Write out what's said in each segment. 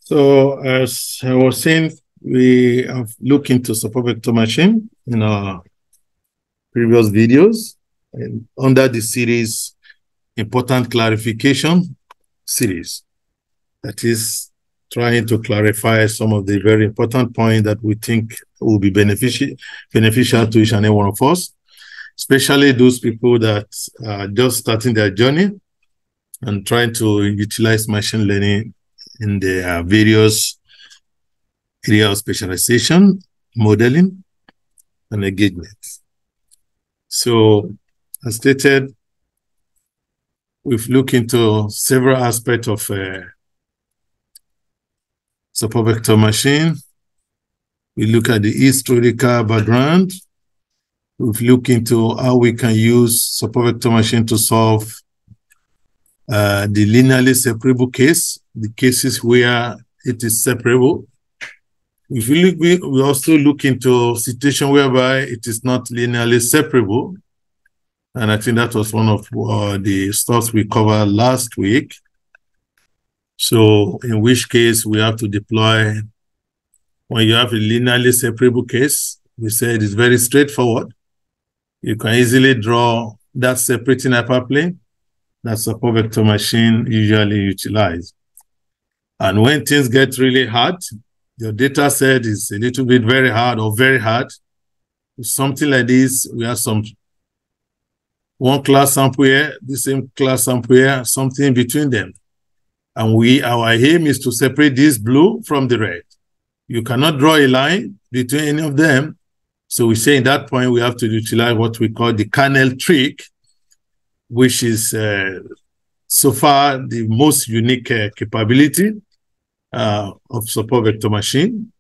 So as I was saying, we have looked into support vector machine in our previous videos and under the series important clarification series. That is trying to clarify some of the very important points that we think will be beneficial to each and every one of us, especially those people that are just starting their journey and trying to utilize machine learning in their various area of specialization, modeling, and engagement. So, as stated, we've looked into several aspects of support vector machine. We look at the historical background. We've looked into how we can use support vector machine to solve the linearly separable case, the cases where it is separable. We also look into situation whereby it is not linearly separable. And I think that was one of the stuff we covered last week. So in which case we have to deploy, when you have a linearly separable case, we said it's very straightforward. You can easily draw that separating hyperplane that support vector machine usually utilize. And when things get really hard, your data set is a little bit very hard or very hard. Something like this, we have one class sample here, the same class sample here, something in between them. And our aim is to separate this blue from the red. You cannot draw a line between any of them. So we say in that point, we have to utilize what we call the kernel trick, which is so far the most unique capability of support vector machine.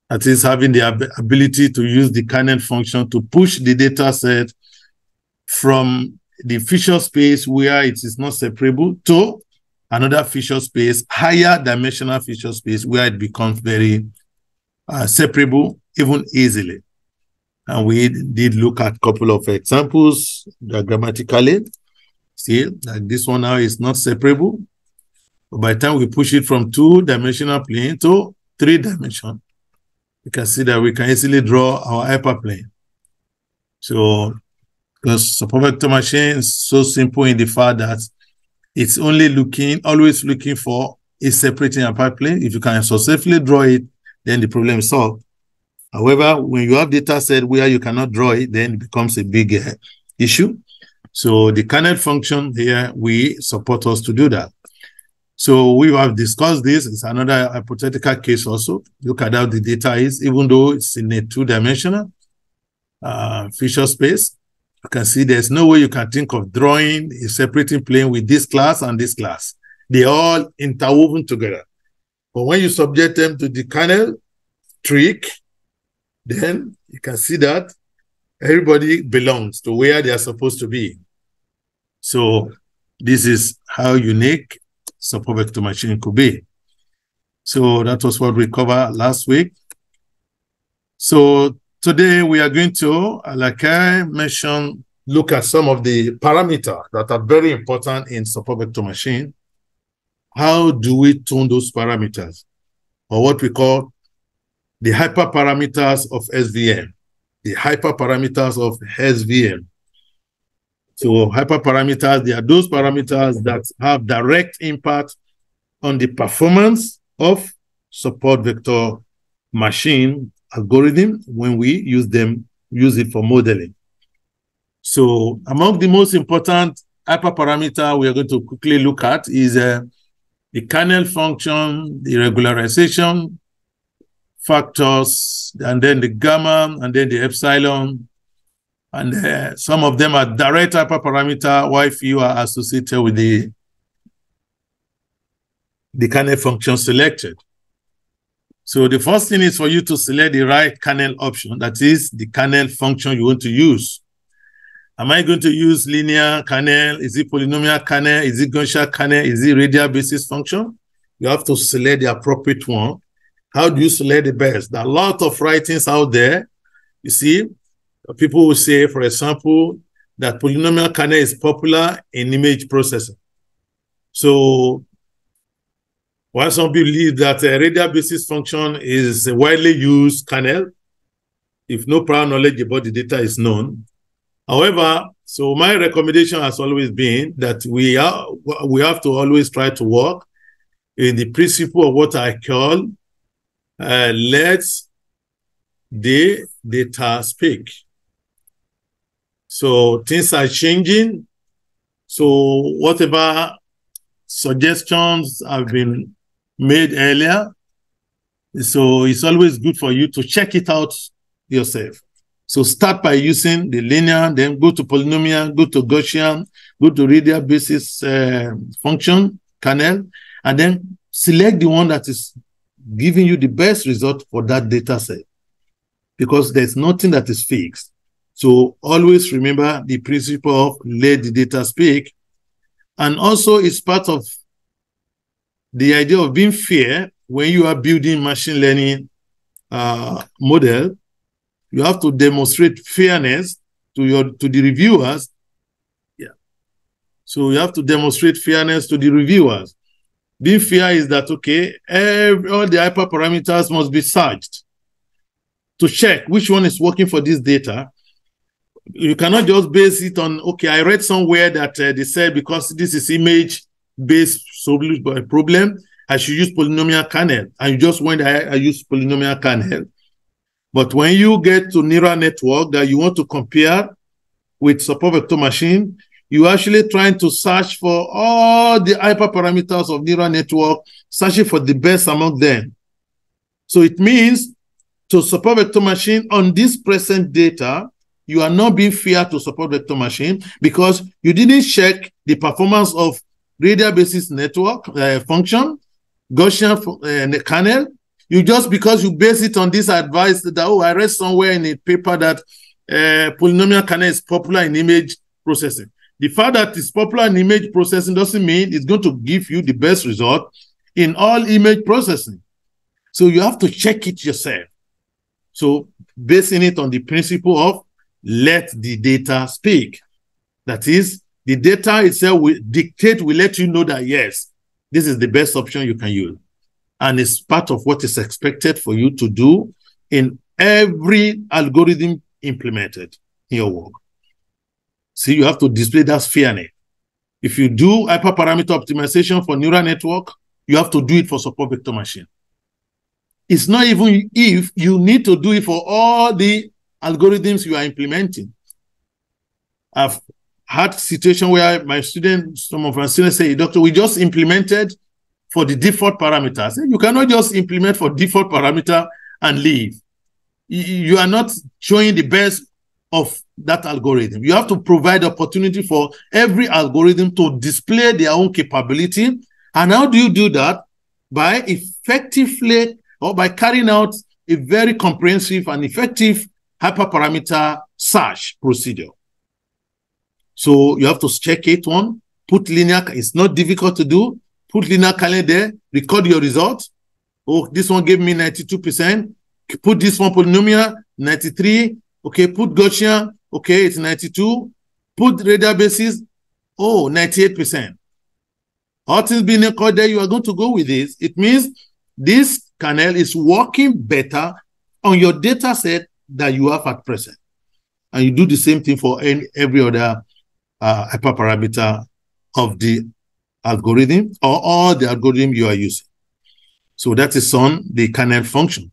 That is having the ability to use the kernel function to push the data set from the feature space where it is not separable to another feature space, higher dimensional feature space where it becomes very separable even easily. And we did look at a couple of examples diagrammatically. See, like this one now is not separable. But by the time we push it from 2-dimensional plane to 3-dimensional, you can see that we can easily draw our hyperplane. So, because support vector machine is so simple in the fact that it's always looking for a separating hyperplane. If you can successfully draw it, then the problem is solved. However, when you have data set where you cannot draw it, then it becomes a big issue. So the kernel function here, we support us to do that. So we have discussed this. It's another hypothetical case also. Look at how the data is, even though it's in a 2-dimensional feature space. You can see there's no way you can think of drawing a separating plane with this class and this class. They're all interwoven together. But when you subject them to the kernel trick, then you can see that everybody belongs to where they are supposed to be. So this is how unique support vector machine could be. So that was what we covered last week. So today we are going to, like I mentioned, look at some of the parameters that are very important in support vector machine. How do we tune those parameters, or what we call the hyperparameters of SVM? The hyperparameters of SVM. So hyperparameters, they are those parameters that have direct impact on the performance of support vector machine algorithm when we use it for modeling. So among the most important hyperparameter we are going to quickly look at is the kernel function, the regularization factors, and then the gamma, and then the epsilon. And some of them are direct hyperparameter, while few are associated with the kernel function selected. So the first thing is for you to select the right kernel option, that is the kernel function you want to use. Am I going to use linear kernel? Is it polynomial kernel? Is it Gaussian kernel? Is it radial basis function? You have to select the appropriate one. How do you select the best? There are a lot of writings out there. You see, people will say, for example, that polynomial kernel is popular in image processing. So While some believe that a radial basis function is a widely used kernel, if no prior knowledge about the data is known. However, so my recommendation has always been that we have to always try to work in the principle of what I call let the data speak. So things are changing. So whatever suggestions have been made earlier, so it's always good for you to check it out yourself. So start by using the linear, then go to polynomial, go to Gaussian, go to radial basis function, kernel, and then select the one that is giving you the best result for that data set, because there's nothing that is fixed. So always remember the principle of let the data speak. And also it's part of the idea of being fair when you are building machine learning model. You have to demonstrate fairness to the reviewers. Yeah. So you have to demonstrate fairness to the reviewers. Being fair is that, okay, all the hyperparameters must be searched to check which one is working for this data. You cannot just base it on, okay, I read somewhere that they said because this is image-based problem, I should use polynomial kernel. And you just went ahead and use polynomial kernel. But when you get to neural network that you want to compare with support vector machine, you're actually trying to search for all the hyperparameters of neural network, searching for the best among them. So it means to support vector machine on this present data, you are not being fair to support vector machine because you didn't check the performance of radial basis network function, Gaussian kernel. You just, because you base it on this advice that, oh, I read somewhere in a paper that polynomial kernel is popular in image processing. The fact that it's popular in image processing doesn't mean it's going to give you the best result in all image processing. So you have to check it yourself. So basing it on the principle of let the data speak. That is, the data itself will let you know that, yes, this is the best option you can use. And it's part of what is expected for you to do in every algorithm implemented in your work. See, you have to display that fairness. If you do hyperparameter optimization for neural network, you have to do it for support vector machine. It's not even if you need to do it for all the algorithms you are implementing. I've had a situation where some of my students say, doctor, we just implemented for the default parameters. You cannot just implement for default parameter and leave. You are not showing the best of that algorithm. You have to provide opportunity for every algorithm to display their own capability. And how do you do that? By effectively, or by carrying out a very comprehensive and effective hyperparameter search procedure. So you have to check it one, put linear, it's not difficult to do, put linear kernel there, record your results. Oh, this one gave me 92%. Put this one polynomial, 93. Okay, put Gaussian, okay, it's 92. Put radial basis, oh, 98%. All things being recorded there, you are going to go with this. It means this kernel is working better on your data set that you have at present. And you do the same thing for every other hyperparameter of the algorithm or all the algorithm you are using. So that is on the kernel function.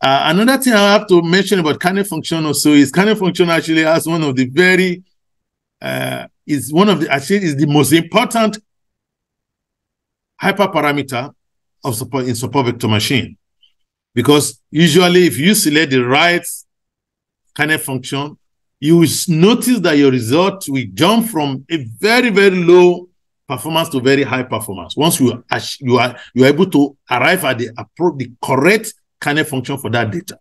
Another thing I have to mention about kernel function also is kernel function actually has one of the very, is the most important hyperparameter of support in support vector machine. Because usually if you select the right kernel function, you will notice that your result will jump from a very, very low performance to very high performance. Once you are able to arrive at the correct kernel function for that data.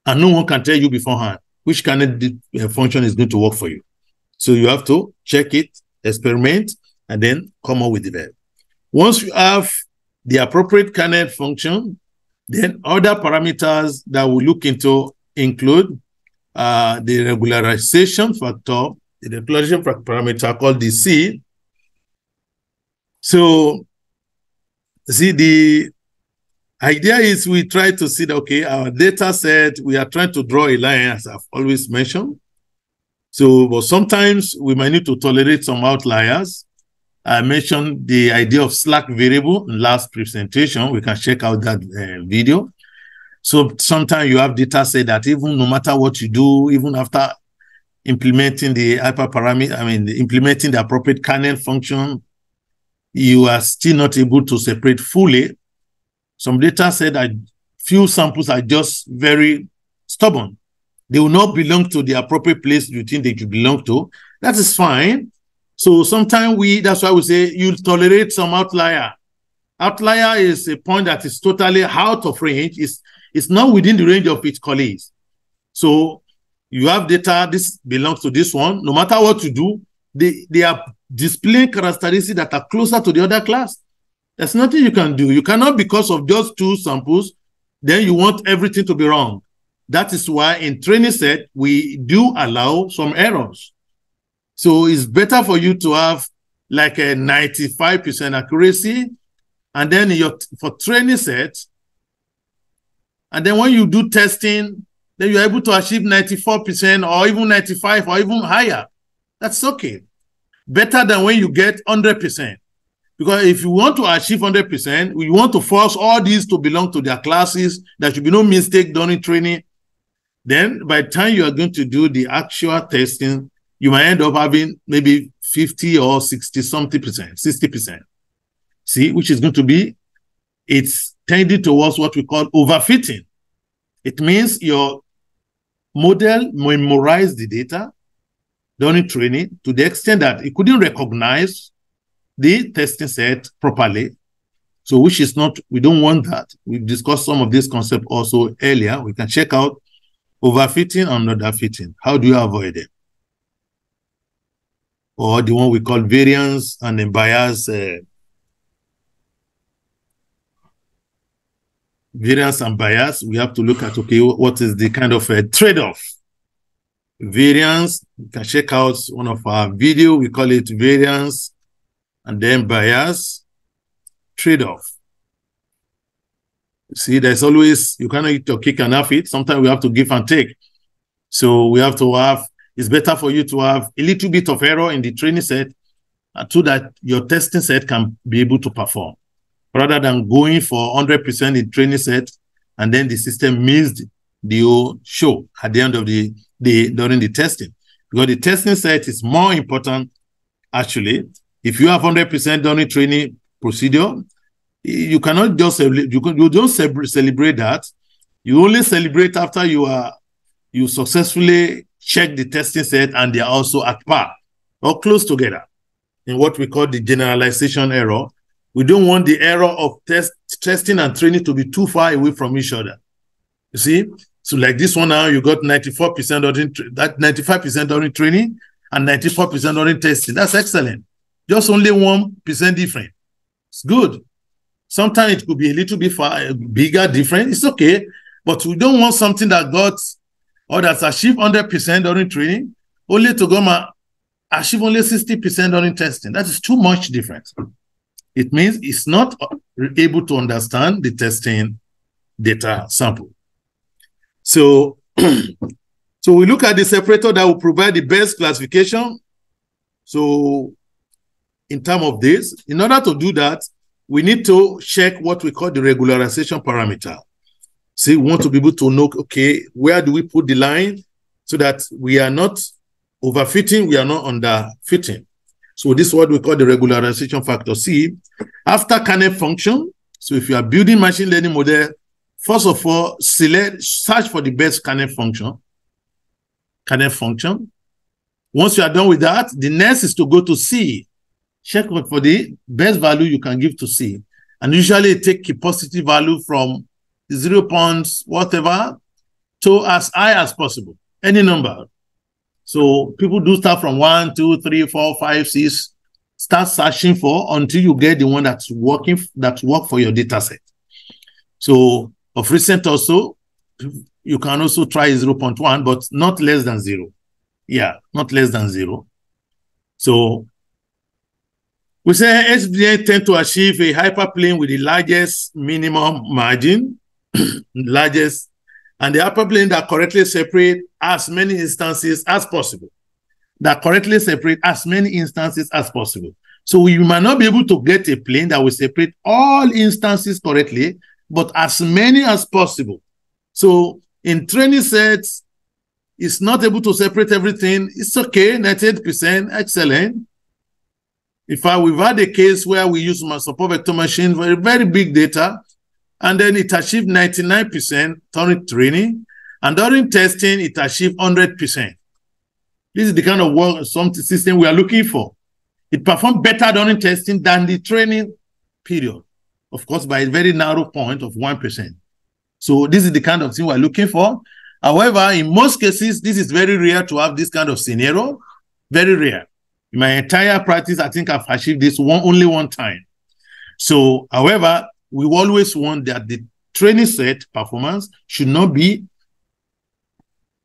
And no one can tell you beforehand which kernel function is going to work for you. So you have to check it, experiment, and then come up with the value. Once you have the appropriate kernel function, then other parameters that we look into include the regularization factor, the regularization parameter called the C. So See, the idea is we try to see that, okay, our data set, we are trying to draw a line, as I've always mentioned. So, but sometimes we might need to tolerate some outliers. I mentioned the idea of slack variable in last presentation. We can check out that video. So sometimes you have data set that even no matter what you do, even after implementing the hyperparameter, implementing the appropriate kernel function, you are still not able to separate fully. Some data set that few samples are just very stubborn. They will not belong to the appropriate place you think they should belong to. That is fine. So sometimes that's why we say you tolerate some outlier. Outlier is a point that is totally out of range. It's not within the range of its colleagues. So you have data, this belongs to this one. No matter what you do, they are displaying characteristics that are closer to the other class. There's nothing you can do. You cannot, because of just two samples, then you want everything to be wrong. That is why in training set, we do allow some errors. So it's better for you to have like a 95% accuracy, and then for training set, and then when you do testing, then you're able to achieve 94% or even 95 or even higher. That's okay. Better than when you get 100%. Because if you want to achieve 100%, we want to force all these to belong to their classes. There should be no mistake during training. Then by the time you are going to do the actual testing, you might end up having maybe 50 or 60-something percent, 60%. See, which is going to be, it's tending towards what we call overfitting. It means your model memorized the data during training to the extent that it couldn't recognize the testing set properly. So which is not, we don't want that. We've discussed some of this concept also earlier. We can check out overfitting and underfitting. How do you avoid it? Or the one we call variance and then bias. Variance and bias, we have to look at, okay, what is the kind of a trade-off? Variance, you can check out one of our video, we call it variance, and then bias, trade-off. See, there's always, you cannot eat your cake and have it. Sometimes we have to give and take. So we have to have, it's better for you to have a little bit of error in the training set so that your testing set can be able to perform, rather than going for 100% in training set and then the system missed the whole show at the end of the day during the testing. Because the testing set is more important, actually. If you have 100% during training procedure, you cannot just, you don't celebrate that. You only celebrate after you successfully check the testing set and they are also at par or close together in what we call the generalization error. We don't want the error of testing and training to be too far away from each other. You see? So like this one now, you got 94% during that 95% during training and 94% during testing. That's excellent. Just only 1% different. It's good. Sometimes it could be a little bit bigger difference. It's okay. But we don't want something that got or that's achieved 100% during training, only to go achieve only 60% during testing. That is too much difference. It means it's not able to understand the testing data sample. So, so we look at the separator that will provide the best classification. So in terms of this, in order to do that, we need to check what we call the regularization parameter. See, we want to be able to know, okay, where do we put the line so that we are not overfitting, we are not underfitting. So this is what we call the regularization factor. See, after kernel function, so if you are building machine learning model, first of all, search for the best kernel function. Once you are done with that, the next is to go to C. Check for the best value you can give to C. And usually take a positive value from 0 points, whatever, to as high as possible, any number. So people do start from 1, 2, 3, 4, 5, 6, start searching for until you get the one that's working, that work for your data set. So of recent also, you can also try 0.1, but not less than 0. Yeah, not less than 0. So We say HDA tend to achieve a hyperplane with the largest minimum margin, largest, and the hyperplane that correctly separate as many instances as possible. So we might not be able to get a plane that will separate all instances correctly, but as many as possible. So in training sets, it's not able to separate everything. It's okay, 98%, excellent. In fact, we've had a case where we use my support vector machine for a very big data, and then it achieved 99% during training, and during testing, it achieved 100%. This is the kind of work system we are looking for. It performed better during testing than the training period, of course, by a very narrow point of 1%. So this is the kind of thing we're looking for. However, in most cases, this is very rare to have this kind of scenario, very rare. In my entire practice, I think I've achieved this only one time. So, however, we always want that the training set performance should not be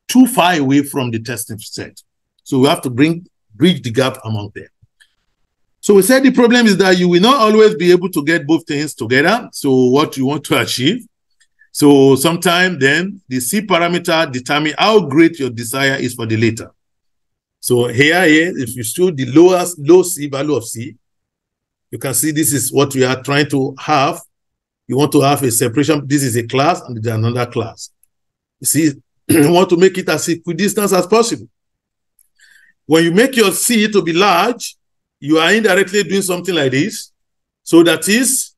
too far away from the testing set. So we have to bridge the gap among them. So we said the problem is that you will not always be able to get both things together. So what you want to achieve. So sometimes then the C parameter determine how great your desire is for the later. So here, if you show the low C value of C, you can see this is what we are trying to have. You want to have a separation. This is a class and this is another class. You see, you want to make it as equidistant as possible. When you make your C to be large, you are indirectly doing something like this. So that is,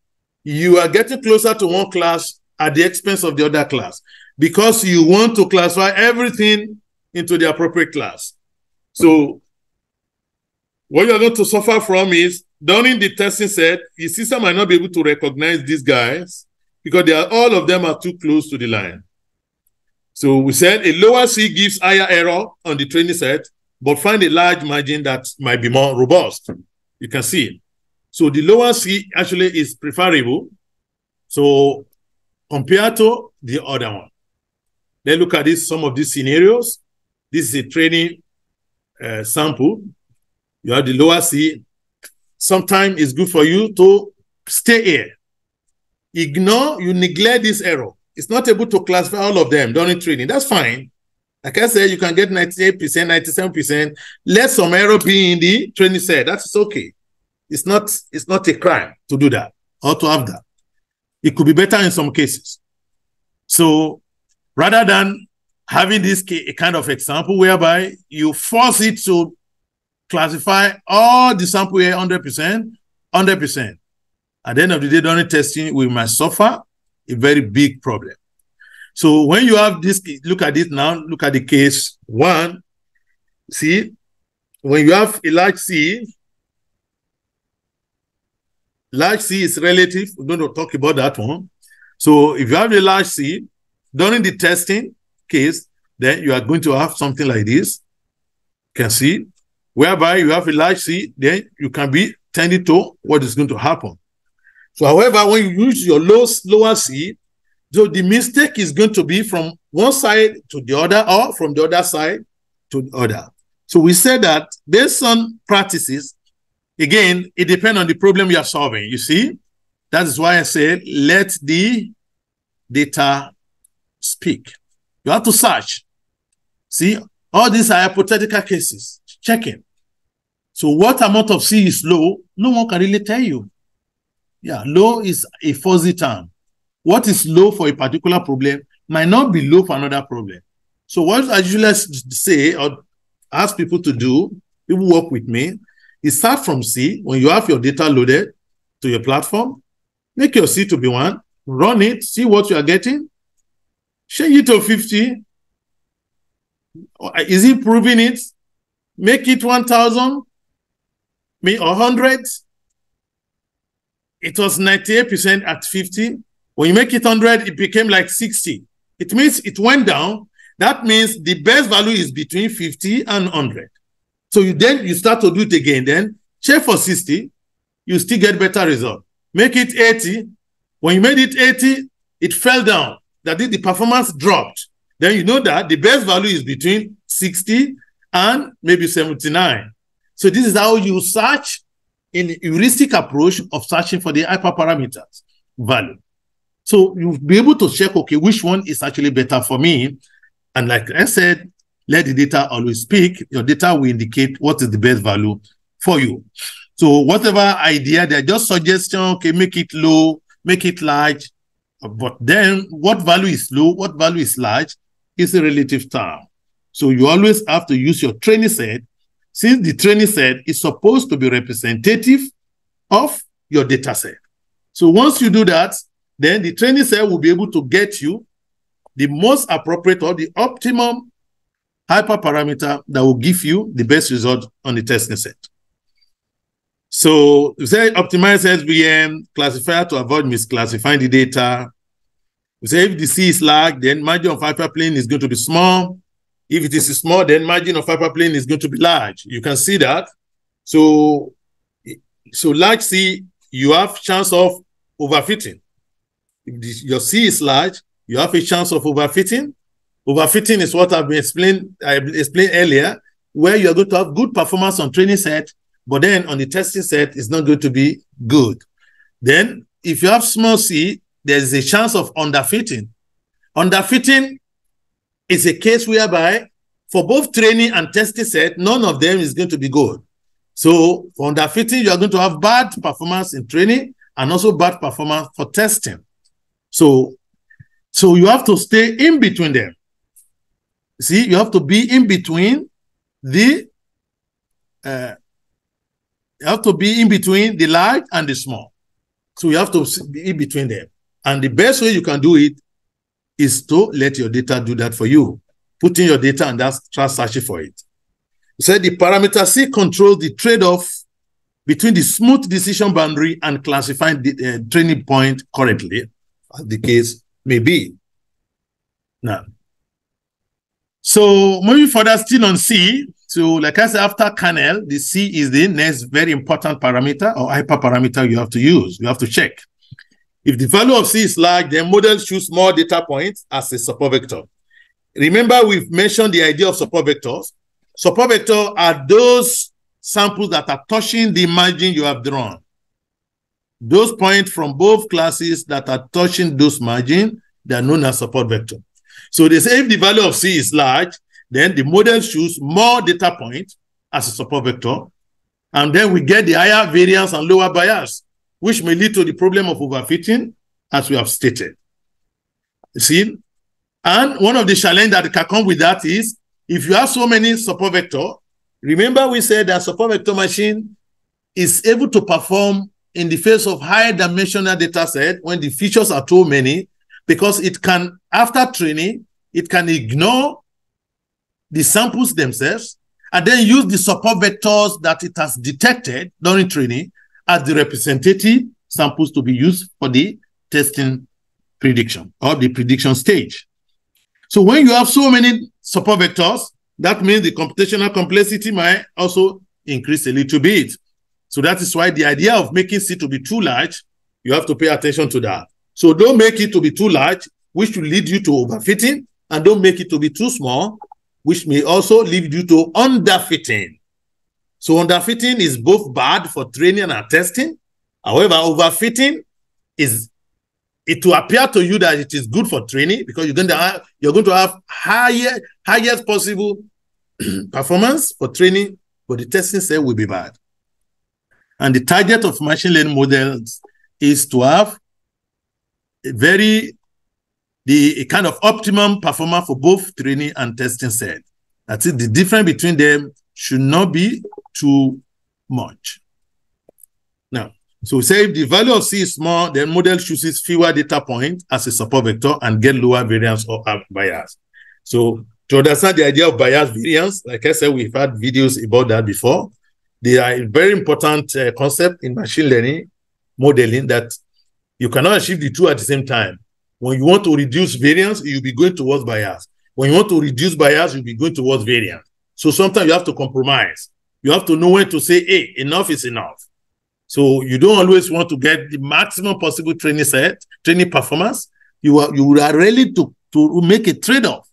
you are getting closer to one class at the expense of the other class because you want to classify everything into the appropriate class. So what you're going to suffer from is during the testing set, the system might not be able to recognize these guys because all of them are too close to the line. So we said a lower C gives higher error on the training set, but find a large margin that might be more robust. You can see it. So the lower C actually is preferable. So compared to the other one. Let's look at this, some of these scenarios. This is a training sample. You have the lower C. Sometimes it's good for you to stay here. You neglect this error. It's not able to classify all of them during training. That's fine. Like I said, you can get 98%, 97%. Let some error be in the training set. That's okay. It's not a crime to do that or to have that. It could be better in some cases. So rather than having this kind of example whereby you force it to classify all the sample here 100%, 100%. At the end of the day, during testing, we might suffer a very big problem. So when you have this, look at it now, look at the case 1. See, when you have a large C is relative. We're going to talk about that one. So if you have a large C, during the testing case, then you are going to have something like this. You can see, whereby you have a large C, then you can be tending to what is going to happen. So however, when you use your lower C, so the mistake is going to be from one side to the other or from the other side to the other. So we said that based on practices, again, it depends on the problem you are solving. You see, that is why I said, let the data speak. You have to search. See, all these are hypothetical cases. Checking. So what amount of C is low? No one can really tell you. Yeah, low is a fuzzy term. What is low for a particular problem might not be low for another problem. So what I usually say or ask people to do, people work with me, is start from C. When you have your data loaded to your platform, make your C to be 1, run it, see what you are getting, change it to 50. Is it proving it? Make it 1,000, or 100. It was 98% at 50. When you make it 100, it became like 60. It means it went down. That means the best value is between 50 and 100. So then you start to do it again. Then check for 60, you still get better result. Make it 80. When you made it 80, it fell down. That is, the performance dropped. Then you know that the best value is between 60 and maybe 79. So this is how you search in a heuristic approach of searching for the hyperparameters value. So you'll be able to check, okay, which one is actually better for me. And like I said, let the data always speak. Your data will indicate what is the best value for you. So whatever idea, they're just suggestion, okay, make it low, make it large. But then what value is low, what value is large is a relative term. So you always have to use your training set, since the training set is supposed to be representative of your data set. So once you do that, then the training set will be able to get you the most appropriate or the optimum hyperparameter that will give you the best result on the testing set. So we say optimize SVM classifier to avoid misclassifying the data. We say if the C is large, then margin of hyperplane is going to be small. If it is small, then margin of hyperplane is going to be large. You can see that. So large C, you have chance of overfitting. If your C is large, you have a chance of overfitting. Overfitting is what I explained earlier, where you're going to have good performance on training set, but then on the testing set, it's not going to be good. Then, if you have small C, there's a chance of underfitting. Underfitting is a case whereby for both training and testing set, none of them is going to be good. So for underfitting, you are going to have bad performance in training and also bad performance for testing. So you have to stay in between them. See, you have to be in between the large and the small. So you have to be in between them. And the best way you can do it is to let your data do that for you. Put in your data and start searching for it. You said the parameter C controls the trade-off between the smooth decision boundary and classifying the training point correctly, as the case may be. Now, so moving further, still on C. So like I said, after kernel, the C is the next very important parameter or hyperparameter you have to use. You have to check. If the value of C is large, then model choose more data points as a support vector. Remember, we've mentioned the idea of support vectors. Support vectors are those samples that are touching the margin you have drawn. Those points from both classes that are touching those margin, they are known as support vector. So they say if the value of C is large, then the model choose more data points as a support vector. And then we get the higher variance and lower bias, which may lead to the problem of overfitting, as we have stated. You see? And one of the challenges that can come with that is, if you have so many support vectors, remember we said that support vector machine is able to perform in the face of high dimensional data set when the features are too many, because it can, after training, it can ignore the samples themselves and then use the support vectors that it has detected during training as the representative samples to be used for the testing prediction or the prediction stage. So when you have so many support vectors, that means the computational complexity might also increase a little bit. So that is why the idea of making C to be too large, you have to pay attention to that. So don't make it to be too large, which will lead you to overfitting, and don't make it to be too small, which may also lead you to underfitting. So underfitting is both bad for training and testing. However, overfitting is, it will appear to you that it is good for training because you're going to have highest possible performance for training, but the testing set will be bad. And the target of machine learning models is to have a kind of optimum performance for both training and testing set. That's it. The difference between them should not be too much. Now, so we say if the value of C is small, then model chooses fewer data points as a support vector and get lower variance or bias. So to understand the idea of bias variance, like I said, we've had videos about that before. They are a very important concept in machine learning modeling, that you cannot achieve the two at the same time. When you want to reduce variance, you'll be going towards bias. When you want to reduce bias, you'll be going towards variance. So sometimes you have to compromise. You have to know when to say, hey, enough is enough. So you don't always want to get the maximum possible training performance. You are ready to make a trade-off,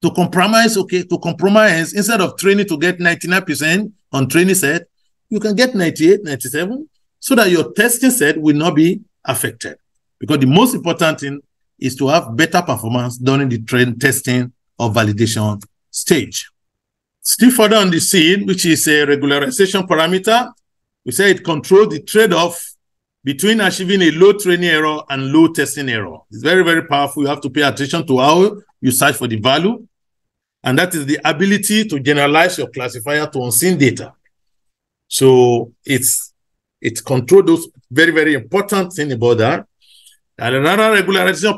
to compromise, okay, to compromise. Instead of training to get 99% on training set, you can get 98, 97, so that your testing set will not be affected. Because the most important thing is to have better performance during the testing or validation stage. Still further on the scene, which is a regularization parameter, we say it controls the trade-off between achieving a low training error and low testing error. It's very, very powerful. You have to pay attention to how you search for the value. And that is the ability to generalize your classifier to unseen data. So it controls those very, very important thing about that. And another regularization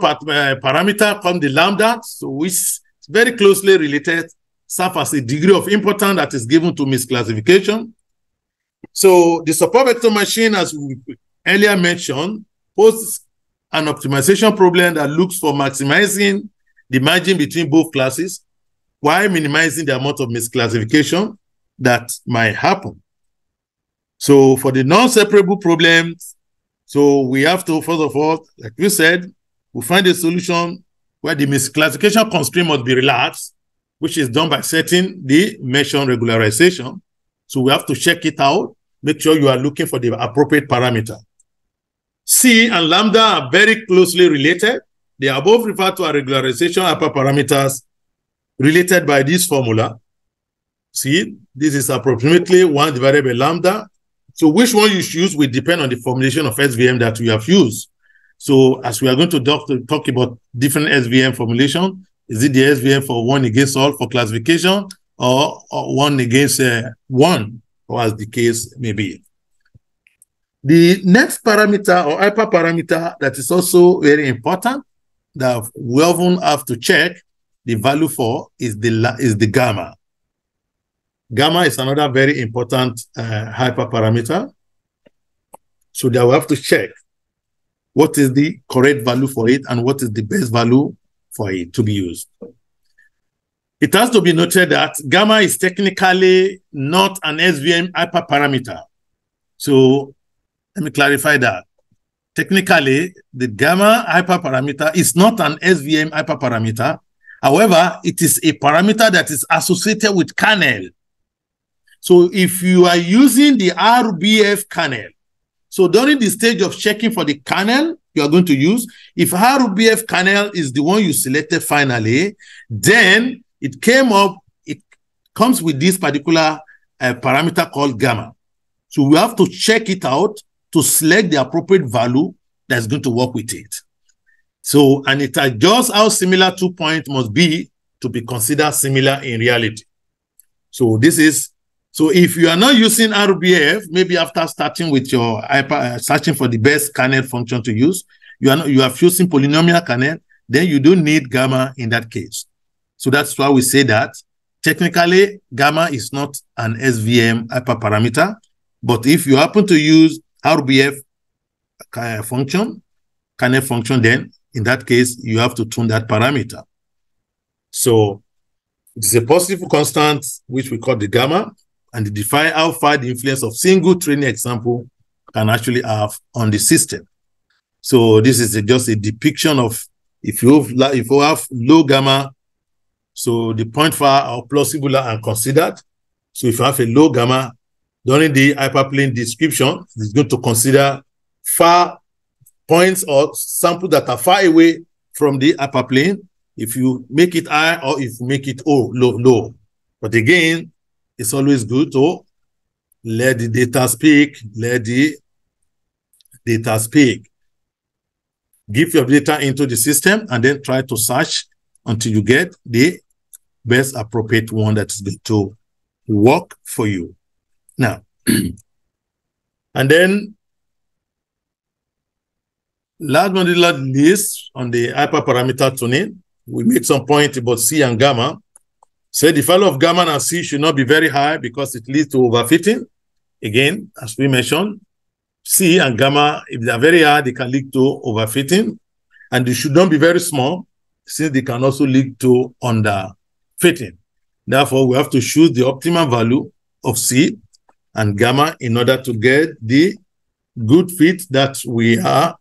parameter called the lambda, so which is very closely related, serves as a degree of importance that is given to misclassification. So the support vector machine, as we earlier mentioned, poses an optimization problem that looks for maximizing the margin between both classes while minimizing the amount of misclassification that might happen. So for the non-separable problems, so we have to, first of all, like you said, we find a solution where the misclassification constraint must be relaxed, which is done by setting the mentioned regularization. So we have to check it out, make sure you are looking for the appropriate parameter. C and lambda are very closely related. They are both referred to as regularization hyperparameters related by this formula. See, this is approximately 1 divided by lambda. So which one you choose will depend on the formulation of SVM that we have used. So as we are going to talk about different SVM formulation, is it the SVM for 1 against all for classification or 1 against 1, or as the case may be. The next parameter or hyperparameter that is also very important that we often have to check the value for is the gamma. Gamma is another very important hyperparameter. So that we have to check what is the correct value for it and what is the best value for it to be used. It has to be noted that gamma is technically not an SVM hyperparameter. So let me clarify that. Technically, the gamma hyperparameter is not an SVM hyperparameter. However, it is a parameter that is associated with kernel. So if you are using the RBF kernel, so during the stage of checking for the kernel you are going to use, if RBF kernel is the one you selected finally, then it comes with this particular parameter called gamma. So we have to check it out to select the appropriate value that's going to work with it. So, and it adjusts how similar 2 points must be to be considered similar in reality. So this is, so if you are not using RBF, maybe after starting with your searching for the best kernel function to use, you are using polynomial kernel, then you don't need gamma in that case. So that's why we say that technically gamma is not an SVM hyperparameter, but if you happen to use RBF kernel function, then in that case, you have to tune that parameter. So it's a positive constant, which we call the gamma, and it defines how far the influence of single training example can actually have on the system. So this is just a depiction of if you have low gamma, so the point far are plausible and considered. So if you have a low gamma, during the hyperplane description, it's going to consider far points or samples that are far away from the hyperplane. If you make it high or if you make it low. But again, it's always good to let the data speak, Give your data into the system and then try to search until you get the best appropriate one that is going to work for you. Now, and then last but not least, on the hyperparameter tuning, we made some point about C and gamma. Say the value of gamma and C should not be very high because it leads to overfitting. Again, as we mentioned, C and gamma, if they are very high, they can lead to overfitting. And they should not be very small, since they can also lead to underfitting. Therefore, we have to choose the optimal value of C and gamma in order to get the good fit that we are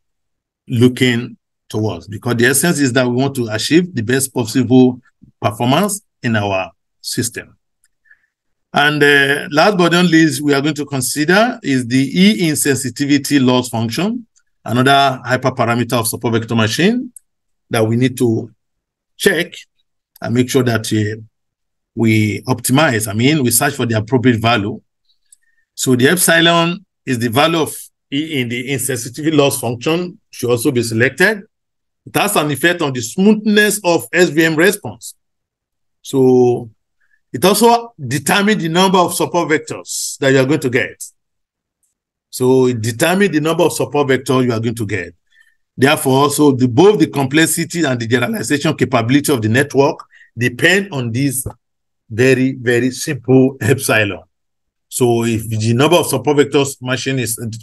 looking towards. Because the essence is that we want to achieve the best possible performance in our system. And last but not least, we are going to consider is the E insensitivity loss function, another hyperparameter of support vector machine that we need to check and make sure that we optimize. I mean, we search for the appropriate value. So the epsilon is the value of E in the insensitivity loss function, should also be selected. It has an effect on the smoothness of SVM response. So it also determines the number of support vectors that you are going to get. So it determines the number of support vectors you are going to get. Therefore, also both the complexity and the generalization capability of the network depend on this very, very simple epsilon. So if the number of support vectors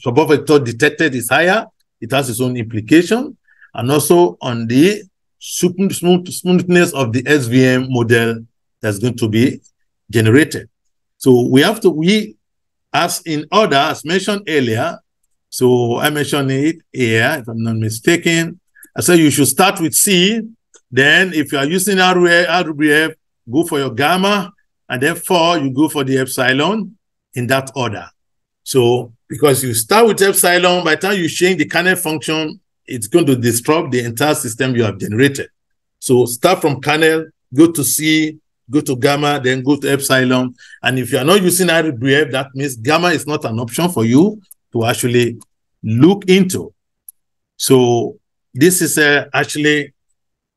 support vector detected is higher, it has its own implication, and also on the smoothness of the SVM model that's going to be generated. So as in order, as mentioned earlier, so I mentioned it here, if I'm not mistaken. I said you should start with C, then if you are using RBF, go for your gamma, and then 4, you go for the epsilon in that order. So because you start with epsilon, by the time you change the kernel function, it's going to disrupt the entire system you have generated. So start from kernel, go to C, go to gamma, then go to epsilon. And if you are not using RBF, that means gamma is not an option for you to actually look into. So this is actually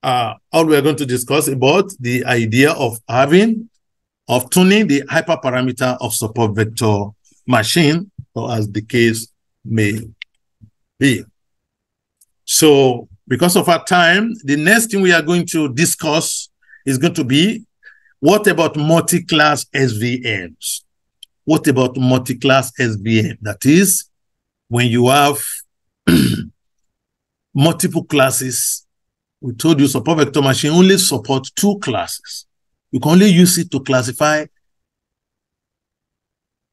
all we're going to discuss about the idea of tuning the hyperparameter of support vector machine, or as the case may be. So because of our time, the next thing we are going to discuss is going to be, what about multi-class SVMs? What about multi-class SVM? That is, when you have multiple classes. We told you support vector machine only supports 2 classes. You can only use it to classify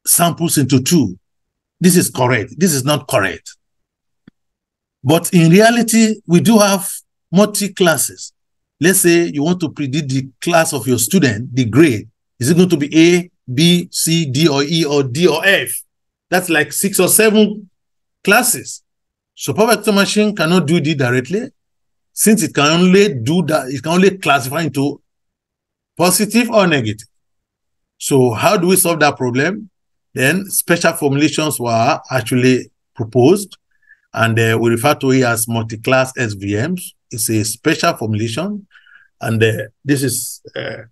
samples into 2. This is correct. This is not correct. But in reality, we do have multi-classes. Let's say you want to predict the class of your student, the grade. Is it going to be A, B, C, D, or E, or D, or F? That's like 6 or 7 classes. Support vector machine cannot do it directly, since it can only do that, it can only classify into positive or negative. So how do we solve that problem? Then special formulations were actually proposed, and we refer to it as multi-class SVMs. It's a special formulation, and this is, by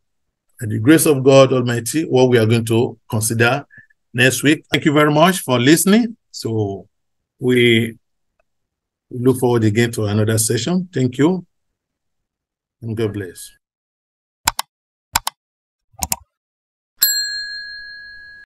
the grace of God Almighty, what we are going to consider next week. Thank you very much for listening. So we look forward again to another session. Thank you, and God bless.